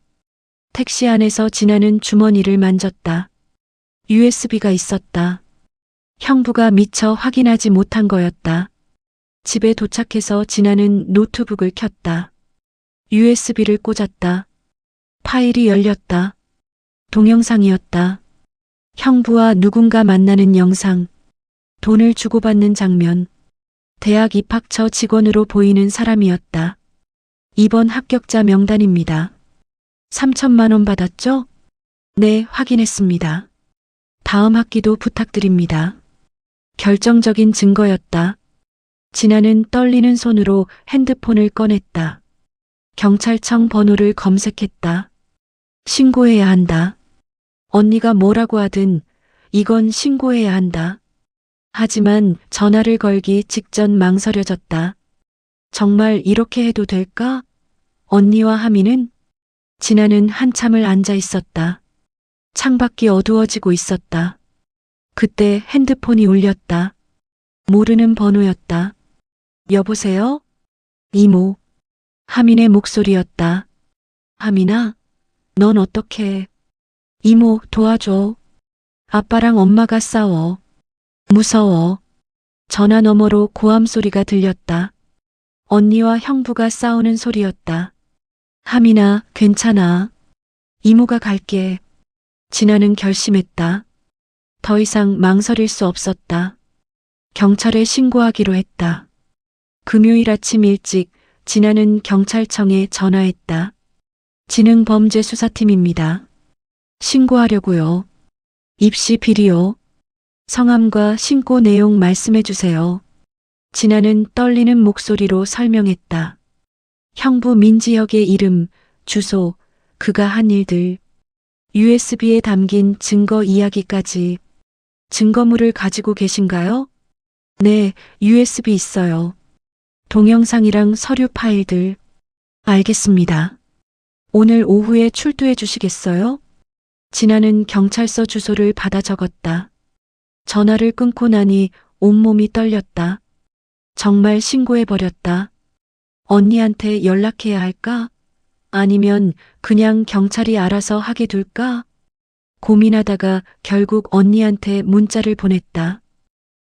택시 안에서 진아는 주머니를 만졌다. USB가 있었다. 형부가 미처 확인하지 못한 거였다. 집에 도착해서 진아는 노트북을 켰다. USB를 꽂았다. 파일이 열렸다. 동영상이었다. 형부와 누군가 만나는 영상. 돈을 주고받는 장면. 대학 입학처 직원으로 보이는 사람이었다. 이번 합격자 명단입니다. 3천만 원 받았죠? 네, 확인했습니다. 다음 학기도 부탁드립니다. 결정적인 증거였다. 진아는 떨리는 손으로 핸드폰을 꺼냈다. 경찰청 번호를 검색했다. 신고해야 한다. 언니가 뭐라고 하든 이건 신고해야 한다. 하지만 전화를 걸기 직전 망설여졌다. 정말 이렇게 해도 될까? 언니와 하민은 진아는 한참을 앉아 있었다. 창밖이 어두워지고 있었다. 그때 핸드폰이 울렸다. 모르는 번호였다. 여보세요? 이모. 하민의 목소리였다. 하민아, 넌 어떻게? 이모, 도와줘. 아빠랑 엄마가 싸워. 무서워. 전화 너머로 고함 소리가 들렸다. 언니와 형부가 싸우는 소리였다. 하민아, 괜찮아. 이모가 갈게. 진아는 결심했다. 더 이상 망설일 수 없었다. 경찰에 신고하기로 했다. 금요일 아침 일찍 진아는 경찰청에 전화했다. 지능범죄수사팀입니다. 신고하려고요. 입시 비리요. 성함과 신고 내용 말씀해 주세요. 진아는 떨리는 목소리로 설명했다. 형부 민지혁의 이름, 주소, 그가 한 일들, USB에 담긴 증거 이야기까지. 증거물을 가지고 계신가요? 네, USB 있어요. 동영상이랑 서류 파일들. 알겠습니다. 오늘 오후에 출두해 주시겠어요? 진아는 경찰서 주소를 받아 적었다. 전화를 끊고 나니 온몸이 떨렸다. 정말 신고해버렸다. 언니한테 연락해야 할까? 아니면 그냥 경찰이 알아서 하게 둘까? 고민하다가 결국 언니한테 문자를 보냈다.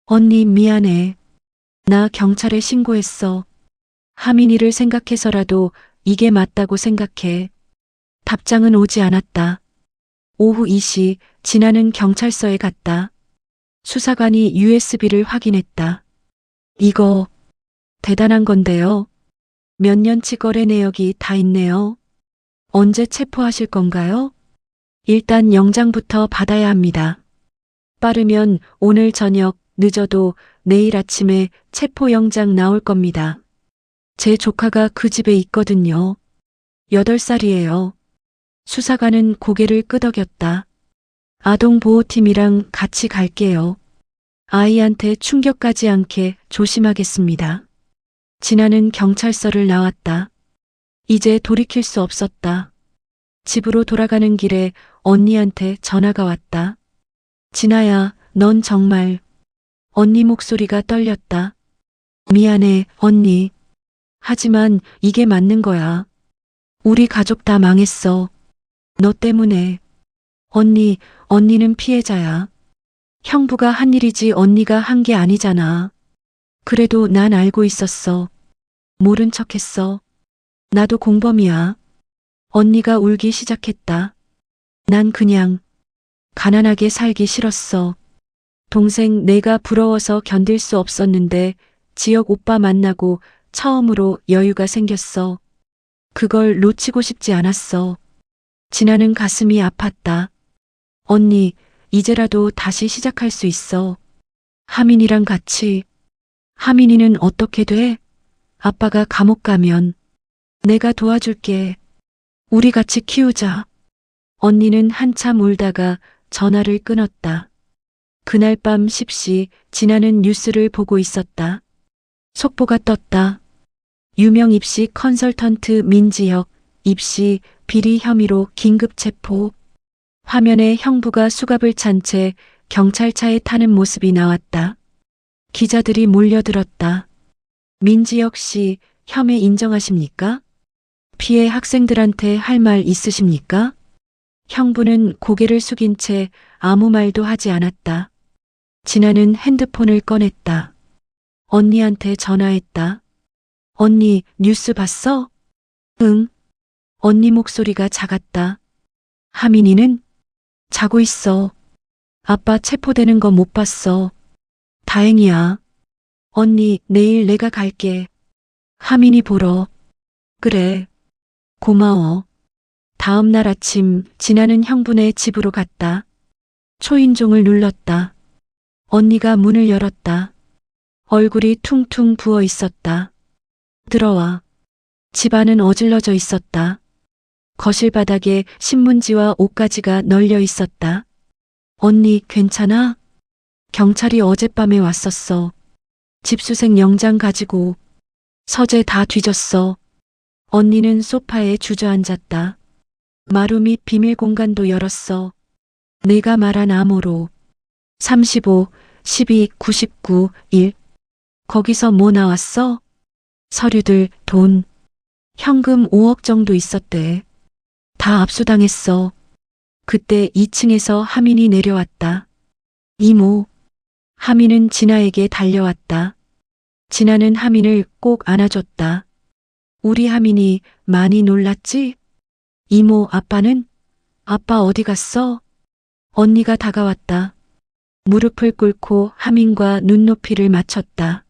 언니 미안해. 나 경찰에 신고했어. 하민이를 생각해서라도 이게 맞다고 생각해. 답장은 오지 않았다. 오후 2시 진아는 경찰서에 갔다. 수사관이 USB를 확인했다. 이거 대단한 건데요. 몇 년치 거래 내역이 다 있네요. 언제 체포하실 건가요? 일단 영장부터 받아야 합니다. 빠르면 오늘 저녁, 늦어도 내일 아침에 체포영장 나올 겁니다. 제 조카가 그 집에 있거든요. 8살이에요. 수사관은 고개를 끄덕였다. 아동보호팀이랑 같이 갈게요. 아이한테 충격가지 않게 조심하겠습니다. 진아는 경찰서를 나왔다. 이제 돌이킬 수 없었다. 집으로 돌아가는 길에 언니한테 전화가 왔다. 진아야, 넌 정말. 언니 목소리가 떨렸다. 미안해, 언니. 하지만 이게 맞는 거야. 우리 가족 다 망했어. 너 때문에. 언니는 피해자야. 형부가 한 일이지 언니가 한 게 아니잖아. 그래도 난 알고 있었어. 모른 척했어. 나도 공범이야. 언니가 울기 시작했다. 난 그냥 가난하게 살기 싫었어. 동생 내가 부러워서 견딜 수 없었는데 지혁 오빠 만나고 처음으로 여유가 생겼어. 그걸 놓치고 싶지 않았어. 진아는 가슴이 아팠다. 언니, 이제라도 다시 시작할 수 있어. 하민이랑 같이. 하민이는 어떻게 돼? 아빠가 감옥 가면. 내가 도와줄게. 우리 같이 키우자. 언니는 한참 울다가 전화를 끊었다. 그날 밤 10시 진아는 뉴스를 보고 있었다. 속보가 떴다. 유명 입시 컨설턴트 민지혁 입시 비리 혐의로 긴급 체포. 화면에 형부가 수갑을 찬 채 경찰차에 타는 모습이 나왔다. 기자들이 몰려들었다. 민지혁 씨 혐의 인정하십니까? 피해 학생들한테 할 말 있으십니까? 형부는 고개를 숙인 채 아무 말도 하지 않았다. 진아는 핸드폰을 꺼냈다. 언니한테 전화했다. 언니, 뉴스 봤어? 응. 언니 목소리가 작았다. 하민이는? 자고 있어. 아빠 체포되는 거 못 봤어. 다행이야. 언니, 내일 내가 갈게. 하민이 보러. 그래. 고마워. 다음 날 아침 진아는 형부네 집으로 갔다. 초인종을 눌렀다. 언니가 문을 열었다. 얼굴이 퉁퉁 부어 있었다. 들어와. 집안은 어질러져 있었다. 거실 바닥에 신문지와 옷가지가 널려 있었다. 언니, 괜찮아? 경찰이 어젯밤에 왔었어. 집수색 영장 가지고 서재 다 뒤졌어. 언니는 소파에 주저앉았다. 마루 및 비밀 공간도 열었어. 내가 말한 암호로 35, 12, 99, 1. 거기서 뭐 나왔어? 서류들, 돈, 현금 5억 정도 있었대. 다 압수당했어. 그때 2층에서 하민이 내려왔다. 이모. 하민은 진아에게 달려왔다. 진아는 하민을 꼭 안아줬다. 우리 하민이 많이 놀랐지? 이모, 아빠는? 아빠 어디 갔어? 언니가 다가왔다. 무릎을 꿇고 하민과 눈높이를 맞췄다.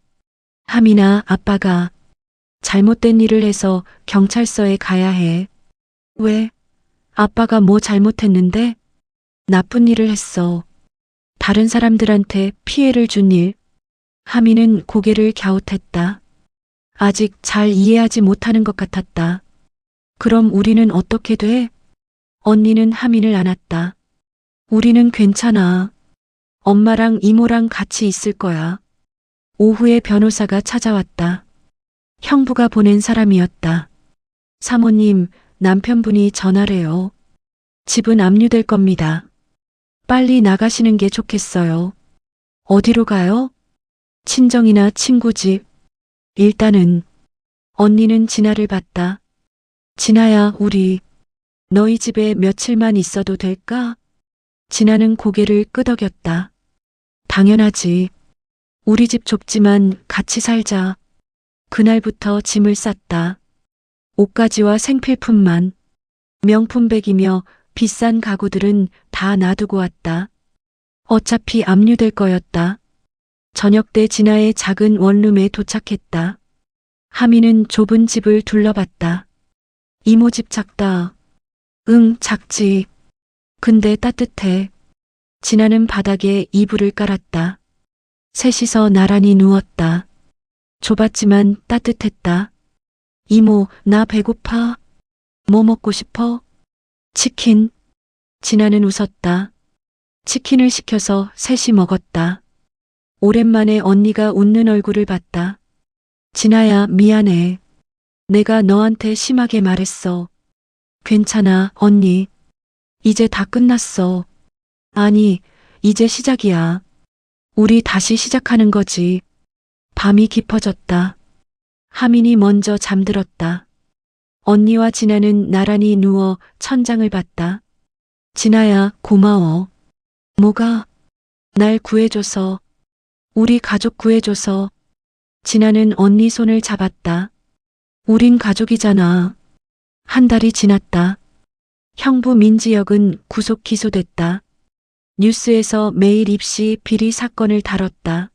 하민아, 아빠가 잘못된 일을 해서 경찰서에 가야 해. 왜? 아빠가 뭐 잘못했는데? 나쁜 일을 했어. 다른 사람들한테 피해를 준 일. 하민은 고개를 갸웃했다. 아직 잘 이해하지 못하는 것 같았다. 그럼 우리는 어떻게 돼? 언니는 하민을 안았다. 우리는 괜찮아. 엄마랑 이모랑 같이 있을 거야. 오후에 변호사가 찾아왔다. 형부가 보낸 사람이었다. 사모님, 남편분이 전화래요. 집은 압류될 겁니다. 빨리 나가시는 게 좋겠어요. 어디로 가요? 친정이나 친구 집. 일단은. 언니는 진아를 봤다. 진아야, 우리 너희 집에 며칠만 있어도 될까? 진아는 고개를 끄덕였다. 당연하지. 우리 집 좁지만 같이 살자. 그날부터 짐을 쌌다. 옷가지와 생필품만. 명품백이며 비싼 가구들은 다 놔두고 왔다. 어차피 압류될 거였다. 저녁 때 진아의 작은 원룸에 도착했다. 하민은 좁은 집을 둘러봤다. 이모 집 작다. 응, 작지. 근데 따뜻해. 진아는 바닥에 이불을 깔았다. 셋이서 나란히 누웠다. 좁았지만 따뜻했다. 이모, 나 배고파. 뭐 먹고 싶어? 치킨. 진아는 웃었다. 치킨을 시켜서 셋이 먹었다. 오랜만에 언니가 웃는 얼굴을 봤다. 진아야, 미안해. 내가 너한테 심하게 말했어. 괜찮아, 언니. 이제 다 끝났어. 아니, 이제 시작이야. 우리 다시 시작하는 거지. 밤이 깊어졌다. 하민이 먼저 잠들었다. 언니와 진아는 나란히 누워 천장을 봤다. 진아야, 고마워. 뭐가? 날 구해줘서. 우리 가족 구해줘서. 진아는 언니 손을 잡았다. 우린 가족이잖아. 한 달이 지났다. 형부 민지역은 구속 기소됐다. 뉴스에서 매일 입시 비리 사건을 다뤘다.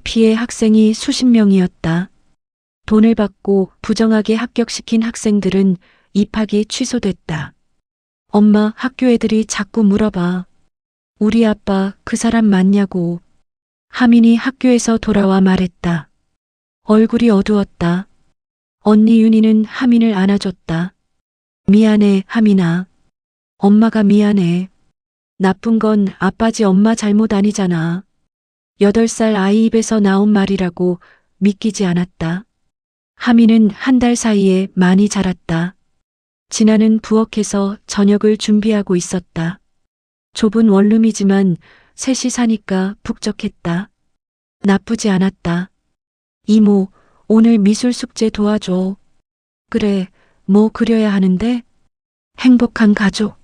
피해 학생이 수십 명이었다. 돈을 받고 부정하게 합격시킨 학생들은 입학이 취소됐다. 엄마, 학교 애들이 자꾸 물어봐. 우리 아빠 그 사람 맞냐고. 하민이 학교에서 돌아와 말했다. 얼굴이 어두웠다. 언니 윤희는 하민을 안아줬다. 미안해, 하민아. 엄마가 미안해. 나쁜 건 아빠지 엄마 잘못 아니잖아. 8살 아이 입에서 나온 말이라고 믿기지 않았다. 하민은 한 달 사이에 많이 자랐다. 진아는 부엌에서 저녁을 준비하고 있었다. 좁은 원룸이지만 셋이 사니까 북적했다. 나쁘지 않았다. 이모, 오늘 미술 숙제 도와줘. 그래, 뭐 그려야 하는데? 행복한 가족.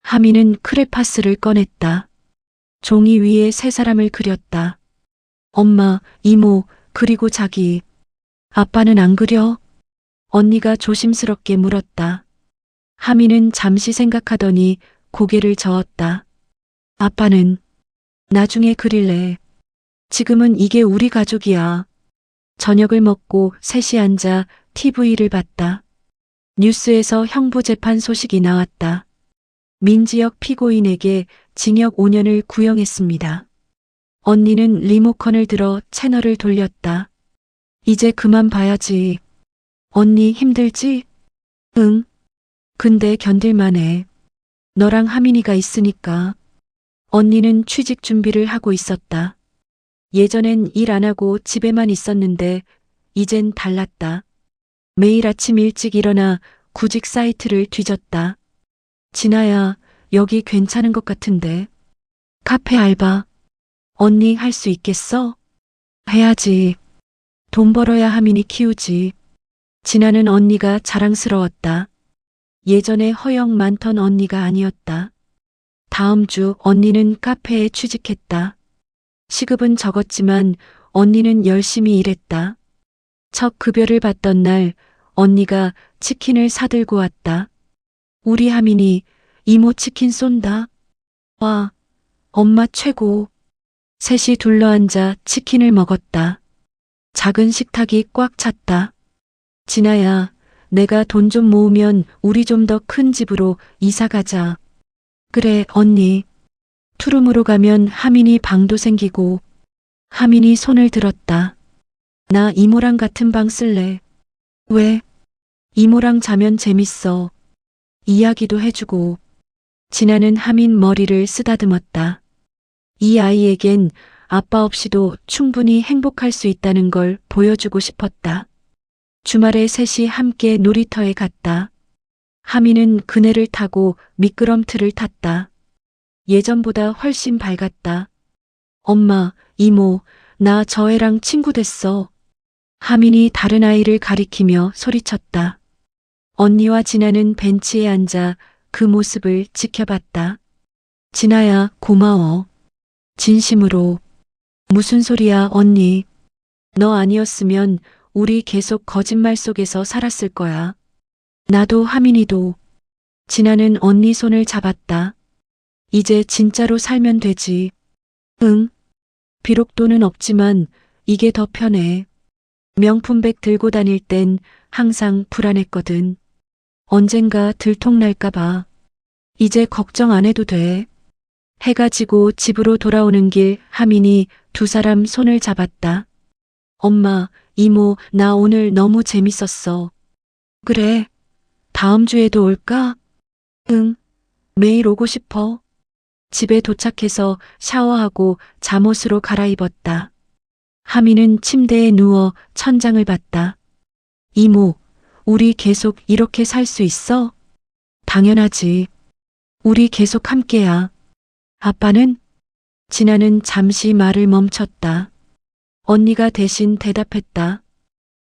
하민은 크레파스를 꺼냈다. 종이 위에 세 사람을 그렸다. 엄마, 이모, 그리고 자기. 아빠는 안 그려? 언니가 조심스럽게 물었다. 하민은 잠시 생각하더니 고개를 저었다. 아빠는 나중에 그릴래. 지금은 이게 우리 가족이야. 저녁을 먹고 셋이 앉아 TV를 봤다. 뉴스에서 형부 재판 소식이 나왔다. 민지역 피고인에게 징역 5년을 구형했습니다. 언니는 리모컨을 들어 채널을 돌렸다. 이제 그만 봐야지. 언니 힘들지? 응. 근데 견딜만해. 너랑 하민이가 있으니까. 언니는 취직 준비를 하고 있었다. 예전엔 일 안 하고 집에만 있었는데 이젠 달랐다. 매일 아침 일찍 일어나 구직 사이트를 뒤졌다. 진아야, 여기 괜찮은 것 같은데. 카페 알바. 언니 할 수 있겠어? 해야지. 돈 벌어야 하민이 키우지. 진아는 언니가 자랑스러웠다. 예전에 허영 많던 언니가 아니었다. 다음 주 언니는 카페에 취직했다. 시급은 적었지만 언니는 열심히 일했다. 첫 급여를 받던 날 언니가 치킨을 사들고 왔다. 우리 하민이 이모 치킨 쏜다. 와, 엄마 최고. 셋이 둘러앉아 치킨을 먹었다. 작은 식탁이 꽉 찼다. 진아야, 내가 돈 좀 모으면 우리 좀 더 큰 집으로 이사 가자. 그래, 언니. 투룸으로 가면 하민이 방도 생기고. 하민이 손을 들었다. 나 이모랑 같은 방 쓸래. 왜? 이모랑 자면 재밌어. 이야기도 해주고. 진아는 하민 머리를 쓰다듬었다. 이 아이에겐 아빠 없이도 충분히 행복할 수 있다는 걸 보여주고 싶었다. 주말에 셋이 함께 놀이터에 갔다. 하민은 그네를 타고 미끄럼틀을 탔다. 예전보다 훨씬 밝았다. 엄마, 이모, 나 저 애랑 친구 됐어. 하민이 다른 아이를 가리키며 소리쳤다. 언니와 진아는 벤치에 앉아 그 모습을 지켜봤다. 진아야, 고마워. 진심으로. 무슨 소리야, 언니. 너 아니었으면 우리 계속 거짓말 속에서 살았을 거야. 나도 하민이도. 진아는 언니 손을 잡았다. 이제 진짜로 살면 되지. 응. 비록 돈은 없지만 이게 더 편해. 명품백 들고 다닐 땐 항상 불안했거든. 언젠가 들통날까 봐. 이제 걱정 안 해도 돼. 해가 지고 집으로 돌아오는 길 하민이 두 사람 손을 잡았다. 엄마, 이모, 나 오늘 너무 재밌었어. 그래. 다음 주에도 올까? 응. 매일 오고 싶어. 집에 도착해서 샤워하고 잠옷으로 갈아입었다. 하민은 침대에 누워 천장을 봤다. 이모, 우리 계속 이렇게 살 수 있어? 당연하지. 우리 계속 함께야. 아빠는? 진아는 잠시 말을 멈췄다. 언니가 대신 대답했다.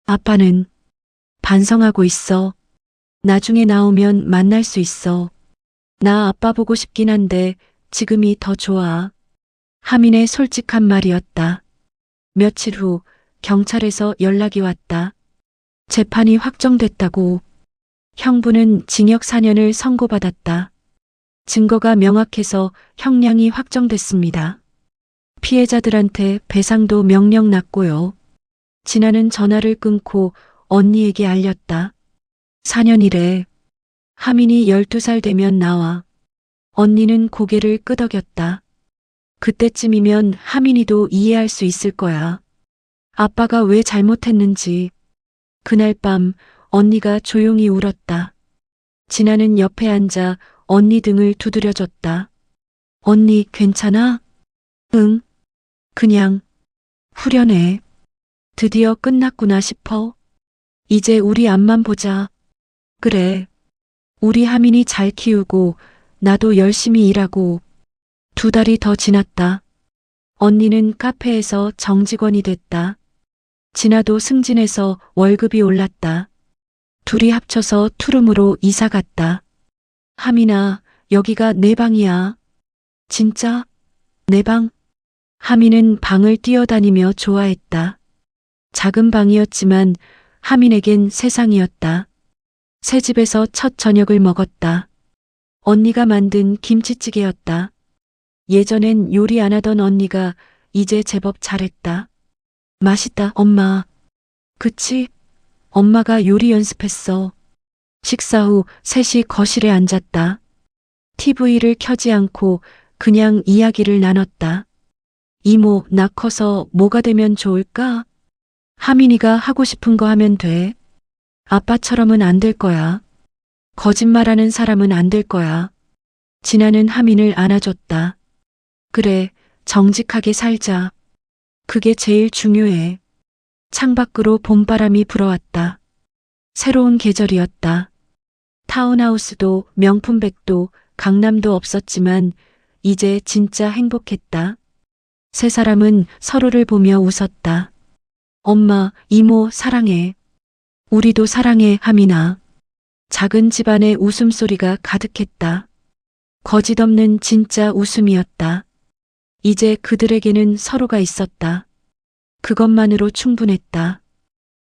아빠는 반성하고 있어. 나중에 나오면 만날 수 있어. 나 아빠 보고 싶긴 한데 지금이 더 좋아. 하민의 솔직한 말이었다. 며칠 후 경찰에서 연락이 왔다. 재판이 확정됐다고. 형부는 징역 4년을 선고받았다. 증거가 명확해서 형량이 확정됐습니다. 피해자들한테 배상도 명령 났고요. 진아는 전화를 끊고 언니에게 알렸다. 4년이래. 하민이 12살 되면 나와. 언니는 고개를 끄덕였다. 그때쯤이면 하민이도 이해할 수 있을 거야. 아빠가 왜 잘못했는지. 그날 밤 언니가 조용히 울었다. 진아는 옆에 앉아 언니 등을 두드려줬다. 언니 괜찮아? 응. 그냥 후련해. 드디어 끝났구나 싶어. 이제 우리 앞만 보자. 그래. 우리 하민이 잘 키우고 나도 열심히 일하고. 2달이 더 지났다. 언니는 카페에서 정직원이 됐다. 진아도 승진해서 월급이 올랐다. 둘이 합쳐서 투룸으로 이사 갔다. 하민아, 여기가 내 방이야. 진짜? 내 방? 하민은 방을 뛰어다니며 좋아했다. 작은 방이었지만 하민에겐 세상이었다. 새 집에서 첫 저녁을 먹었다. 언니가 만든 김치찌개였다. 예전엔 요리 안 하던 언니가 이제 제법 잘했다. 맛있다, 엄마. 그치? 엄마가 요리 연습했어. 식사 후 셋이 거실에 앉았다. TV를 켜지 않고 그냥 이야기를 나눴다. 이모, 나 커서 뭐가 되면 좋을까? 하민이가 하고 싶은 거 하면 돼. 아빠처럼은 안 될 거야. 거짓말하는 사람은 안 될 거야. 진아는 하민을 안아줬다. 그래, 정직하게 살자. 그게 제일 중요해. 창밖으로 봄바람이 불어왔다. 새로운 계절이었다. 타운하우스도 명품백도 강남도 없었지만 이제 진짜 행복했다. 세 사람은 서로를 보며 웃었다. 엄마, 이모 사랑해. 우리도 사랑해, 하민아. 작은 집안의 웃음소리가 가득했다. 거짓 없는 진짜 웃음이었다. 이제 그들에게는 서로가 있었다. 그것만으로 충분했다.